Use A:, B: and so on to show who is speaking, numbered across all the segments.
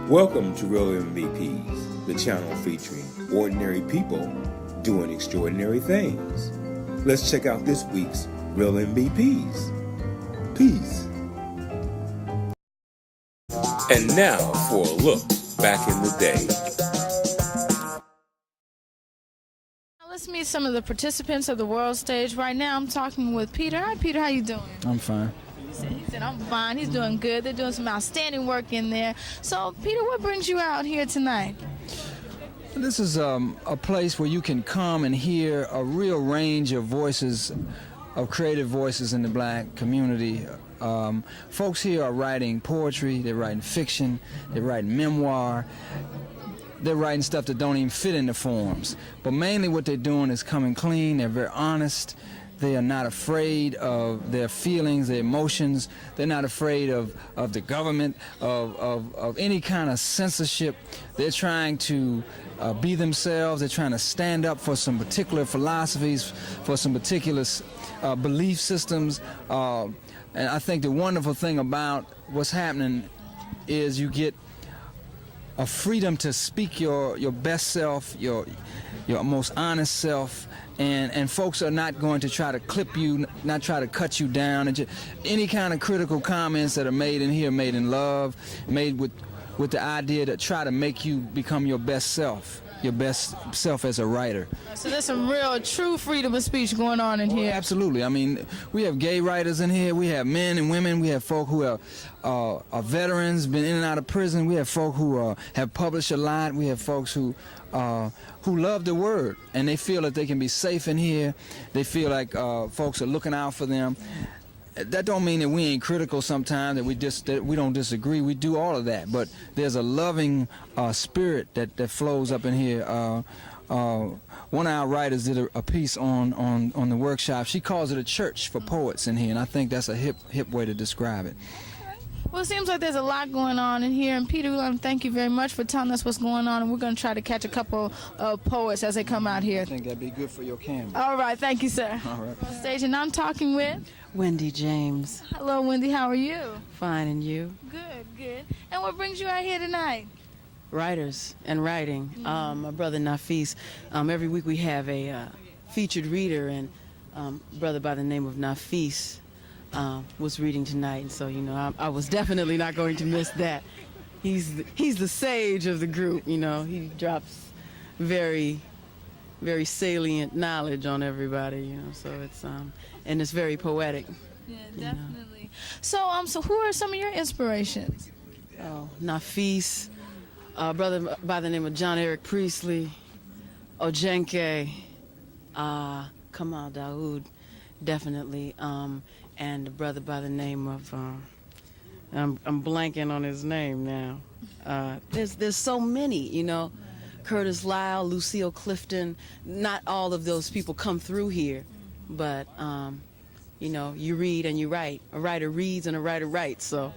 A: Welcome to Real MVPs, the channel featuring ordinary people doing extraordinary things. Let's check out this week's Real MVPs. Peace. And now for a look back in the day.
B: Let's meet some of the participants of the world stage. Right now I'm talking with Peter. Hi Peter, how you doing?
C: I'm fine.
B: He said I'm fine. He's doing good. They're doing some outstanding work in there. So Peter, what brings you out here tonight?
C: This is a place where you can come and hear a real range of voices, of creative voices in the black community. Folks here are writing poetry, they're writing fiction, they're writing memoir. They're writing stuff that don't even fit in the forms. But mainly what they're doing is coming clean. They're very honest. They are not afraid of their feelings, their emotions. They're not afraid of the government, of any kind of censorship. They're trying to be themselves. They're trying to stand up for some particular philosophies, for some particular belief systems. And I think the wonderful thing about what's happening is you get a freedom to speak your best self, your most honest self, and folks are not going to try to clip you, not try to cut you down, and just any kind of critical comments that are made in here, made in love, made with the idea to try to make you become your best self as a writer.
B: So there's some real true freedom of speech going on in here.
C: Absolutely. I mean, we have gay writers in here, we have men and women, we have folk who are veterans, been in and out of prison, we have folk who have published a lot, we have folks who love the word, and they feel that they can be safe in here. They feel like folks are looking out for them. That don't mean that we ain't critical sometimes, that we don't disagree. We do all of that, but there's a loving spirit that flows up in here. One of our writers did a piece on the workshop. She calls it a church for poets in here, and I think that's a hip way to describe it.
B: Well, it seems like there's a lot going on in here, and Peter, we want to thank you very much for telling us what's going on, and we're going to try to catch a couple of poets as they come out here.
C: I think that'd be good for your camera.
B: All right, thank you, sir.
C: All right.
B: On stage, and I'm talking with
D: Wendy James.
B: Hello, Wendy. How are you?
D: Fine, and you?
B: Good. And what brings you out here tonight?
D: Writers and writing. My brother Nafis. Every week we have a featured reader, and brother by the name of Nafis was reading tonight, and so I was definitely not going to miss that. He's the sage of the group. He drops very, very salient knowledge on everybody. So it's and it's very poetic.
B: Yeah, definitely. So who are some of your inspirations?
D: Oh, Nafis, brother by the name of John Eric Priestley, Ojenke, Kamal Daoud, definitely. And a brother by the name of, I'm blanking on his name now. There's so many, Curtis Lyle, Lucille Clifton. Not all of those people come through here, but you read and you write. A writer reads and a writer writes. So.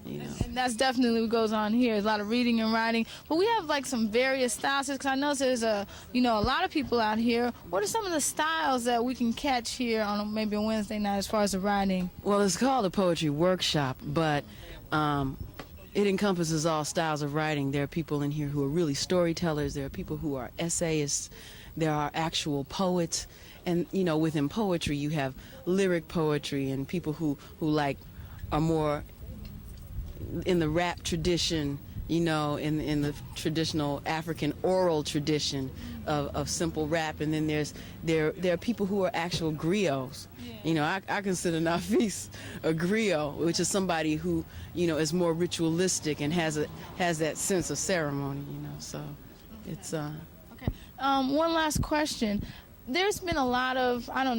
B: And that's definitely what goes on here. There's a lot of reading and writing, but we have like some various styles. Because I know there's a lot of people out here. What are some of the styles that we can catch here on maybe a Wednesday night as far as the writing?
D: Well, it's called a poetry workshop, but it encompasses all styles of writing. There are people in here who are really storytellers. There are people who are essayists. There are actual poets, and within poetry you have lyric poetry and people who are more in the rap tradition, in the traditional African oral tradition of simple rap, and then there are people who are actual griots. I consider Nafis a griot, which is somebody who is more ritualistic and has that sense of ceremony. So it's
B: Okay. One last question. There's been a lot of, I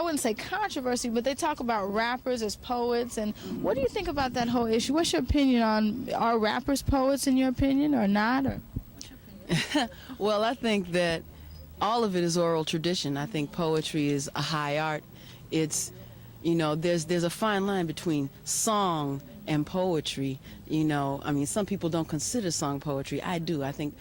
B: wouldn't say controversy, but they talk about rappers as poets. And what do you think about that whole issue? What's your opinion on, are rappers poets in your opinion or not? Or what's your opinion?
D: Well, I think that all of it is oral tradition. I think poetry is a high art. It's, there's a fine line between song and poetry. Some people don't consider song poetry. I do. I think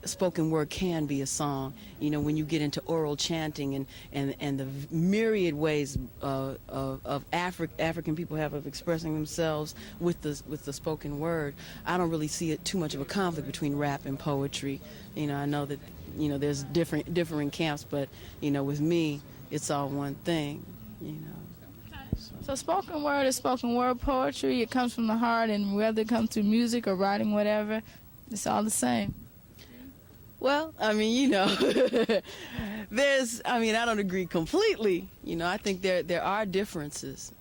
D: spoken word can be a song. You know, when you get into oral chanting and the myriad ways of African people have of expressing themselves with the spoken word, I don't really see it too much of a conflict between rap and poetry. You know, I know that, you know, there's different camps, but, you know, with me, it's all one thing, you know.
B: So spoken word is spoken word poetry. It comes from the heart, and whether it comes through music or writing, whatever, it's all the same.
D: Well, I mean, you know, I don't agree completely. You know, I think there are differences.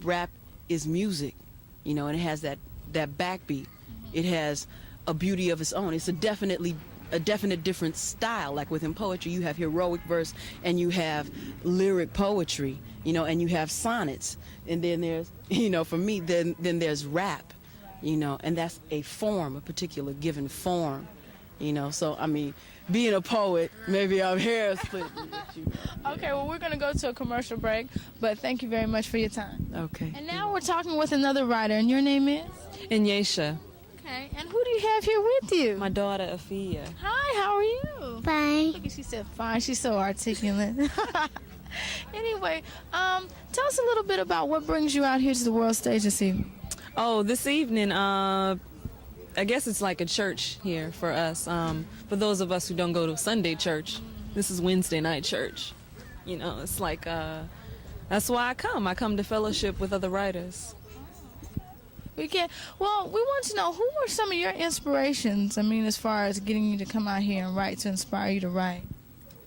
D: Rap is music, you know, and it has that backbeat. It has a beauty of its own. It's a definite different style. Like within poetry, you have heroic verse and you have lyric poetry, you know, and you have sonnets. And then there's, you know, for me, then there's rap, you know, and that's a form, a particular given form. You know, so, I mean, being a poet, maybe I'm hair splitting.
B: Okay, well, we're going to go to a commercial break, but thank you very much for your time.
D: Okay.
B: And now we're talking with another writer, and your name is?
E: Inyesha.
B: Okay, and who do you have here with you?
E: My daughter, Afia.
B: Hi, how are you?
F: Fine.
B: Look, she said fine. She's so articulate. Anyway, tell us a little bit about what brings you out here to the world stage this evening.
E: Oh, this evening, I guess it's like a church here for us. For those of us who don't go to Sunday church, this is Wednesday night church. You know, it's like, that's why I come. I come to fellowship with other writers.
B: We want to know, who were some of your inspirations, I mean, as far as getting you to come out here and write, to inspire you to write?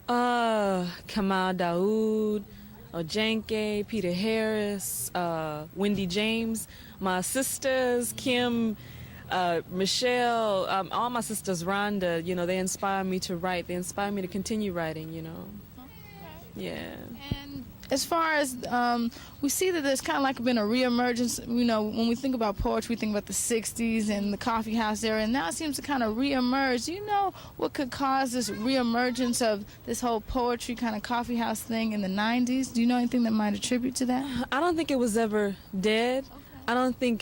E: Kamal Daoud, Ojenke, Peter Harris, Wendy James, my sisters, Kim, Michelle, all my sisters, Rhonda, you know, they inspire me to write. They inspire me to continue writing, you know. Yeah.
B: And as far as, we see that there's kind of like been a reemergence, you know, when we think about poetry, we think about the 60s and the coffee house era, and now it seems to kind of reemerge. Do you know what could cause this reemergence of this whole poetry kind of coffee house thing in the 90s? Do you know anything that might attribute to that?
E: I don't think it was ever dead. Okay. I don't think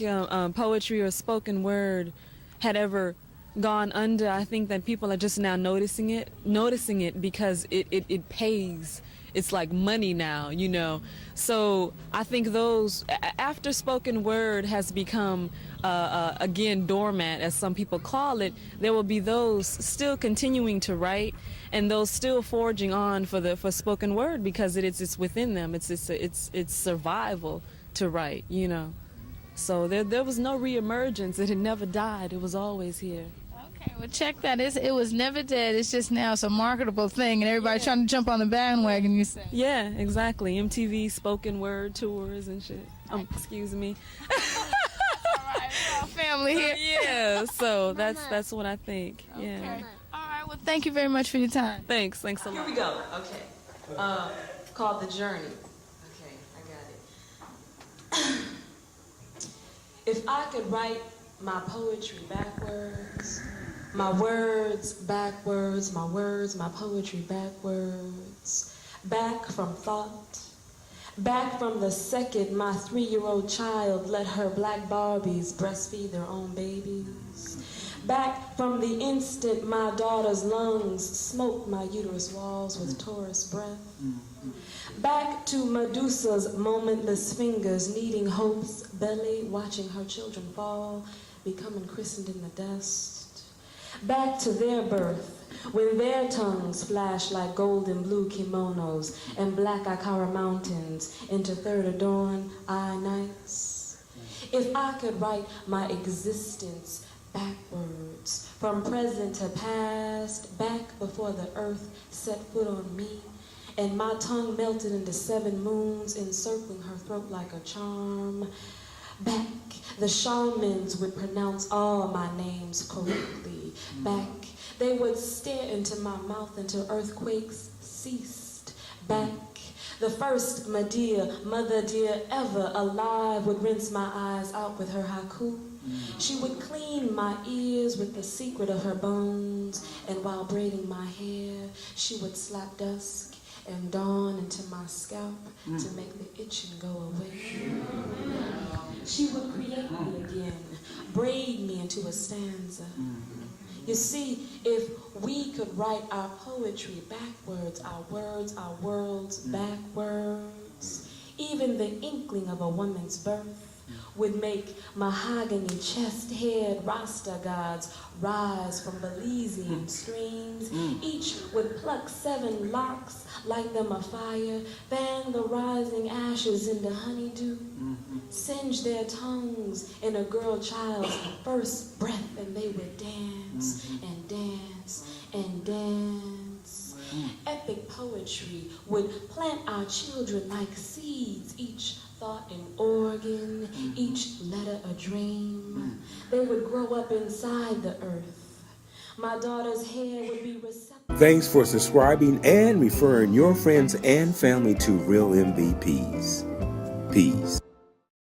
E: poetry or spoken word had ever gone under. I think that people are just now noticing it because it pays. It's like money now, you know. So I think those, after spoken word has become, again, dormant, as some people call it, there will be those still continuing to write and those still forging on for spoken word because it's within them. It's survival to write, you know. So there was no reemergence. It had never died. It was always here.
B: Okay, well, check that. It was never dead. It's just now it's a marketable thing, and everybody's trying to jump on the bandwagon, you say.
E: Yeah, exactly. MTV spoken word tours and shit. Excuse me.
B: All right, we're all family here.
E: Yeah, so that's what I think. Yeah.
B: Okay. All right, well, thank you very much for your time.
E: Thanks a lot.
G: Here we go. Okay. Called The Journey. Okay, I got it. If I could write my poetry backwards, my words backwards, my words, my poetry backwards, back from thought, back from the second my 3-year-old child let her black Barbies breastfeed their own babies, back from the instant my daughter's lungs smoked my uterus walls with Taurus breath, back to Medusa's momentless fingers kneading hope's belly, watching her children fall, becoming christened in the dust. Back to their birth, when their tongues flash like golden blue kimonos and black Akara mountains into third of dawn eye nights. If I could write my existence backwards, from present to past, back before the earth set foot on me, and my tongue melted into 7 moons, encircling her throat like a charm. Back, the shamans would pronounce all my names correctly. Back, they would stare into my mouth until earthquakes ceased. Back, the first Medea, mother dear ever alive, would rinse my eyes out with her haiku. She would clean my ears with the secret of her bones, and while braiding my hair, she would slap dusk and dawn into my scalp to make the itching go away. She would create me again, braid me into a stanza. You see, if we could write our poetry backwards, our words, our worlds backwards, even the inkling of a woman's birth would make mahogany chest-haired Rasta gods rise from Belizean streams. Each would pluck 7 locks, light them afire, fan the rising ashes into honeydew, singe their tongues in a girl child's first breath, and they would dance and dance and dance. Epic poetry would plant our children like seeds, each thought an organ, each letter a dream. They would grow up inside the earth. My daughter's hair would be receptive.
A: Thanks for subscribing and referring your friends and family to Real MVPs. Peace.